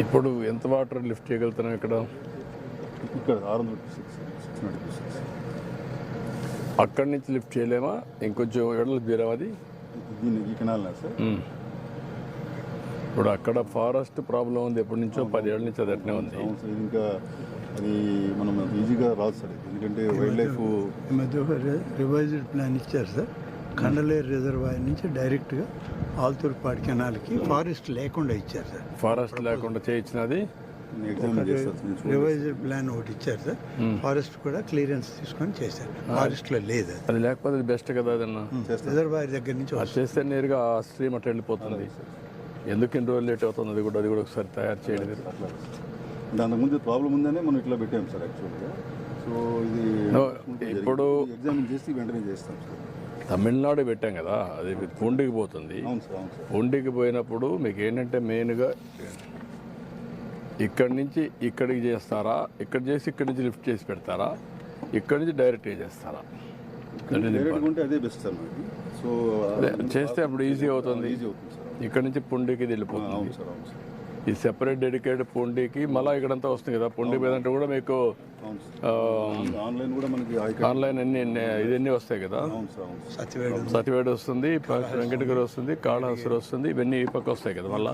ఇప్పుడు ఎంత water lift చేయగలుగుతున్నాం ఇక్కడ? ఇక్కడ 600 అక్కడి నుంచి లిఫ్ట్ చేయలేమా? ఇంకొంచెం ఎడలు తీరాం అది. దీన్ని ఈ కెనాల్ సార్. ఇప్పుడు అక్కడ ఫారెస్ట్ ప్రాబ్లం ఉంది, ఎప్పటి నుంచో 10 ఏళ్ళ నుంచి అది అట్నే ఉంది. అవును సార్, ఇంకా అది మనం ఈజీగా రాదు సార్, ఎందుకంటే వైల్డ్ లైఫ్. ఈ మధ్య ఒక రివైజ్డ్ ప్లాన్ ఇచ్చారు సార్. కండలేరు రిజర్వాయర్ నుంచి డైరెక్ట్గా ఆల్తూర్పాడు కెనాల్కి ఫారెస్ట్ లేకుండా ఇచ్చారు సార్. ఫారెస్ట్ లేకుండా చేయించినది రివైజ్డ్ ప్లాన్ ఒకటి ఇచ్చారు సార్. ఫారెస్ట్ కూడా క్లియరెన్స్ తీసుకొని చేశారు. ఫారెస్ట్లో లేదు అది, లేకపోతే బెస్ట్ కదా అదన్నా. రిజర్వాయర్ దగ్గర నుంచి అది చేస్తే నేరుగా ఆ స్ట్రీమ్ అట్లా వెళ్ళిపోతుంది. ఎందుకు ఇన్ని రోజులు లేట్ అవుతుంది? అది కూడా ఒకసారి తయారు చేయడం. దానికి ప్రాబ్లం ఉందనే మనం ఇట్లా పెట్టాం సార్ యాక్చువల్గా. సో ఇది ఇప్పుడు ఎగ్జామిన్ చేసి వెంటనే చేస్తాం సార్. తమిళనాడు పెట్టాం కదా, అది పూండికి పోతుంది. పూండికి పోయినప్పుడు మీకు ఏంటంటే మెయిన్గా ఇక్కడి నుంచి ఇక్కడికి చేస్తారా, ఇక్కడ చేసి ఇక్కడి నుంచి లిఫ్ట్ చేసి పెడతారా, ఇక్కడి నుంచి డైరెక్ట్గా చేస్తారా? అదే బెస్ట్ సార్. సో చేస్తే అప్పుడు ఈజీ అవుతుంది. ఇక్కడ నుంచి పుండికి వెళ్ళిపోతుంది. ఈ సెపరేట్ డెడికేటెడ్ పుండికి మళ్ళీ ఇక్కడంతా వస్తుంది కదా. పుండి మీద అంటే కూడా మీకు ఆన్లైన్ ఇవన్నీ వస్తాయి కదా. సతివేడు వస్తుంది, వెంకటగిరి వస్తుంది, కాళహస్తి వస్తుంది, ఇవన్నీ ఈ పక్క వస్తాయి కదా మళ్ళీ.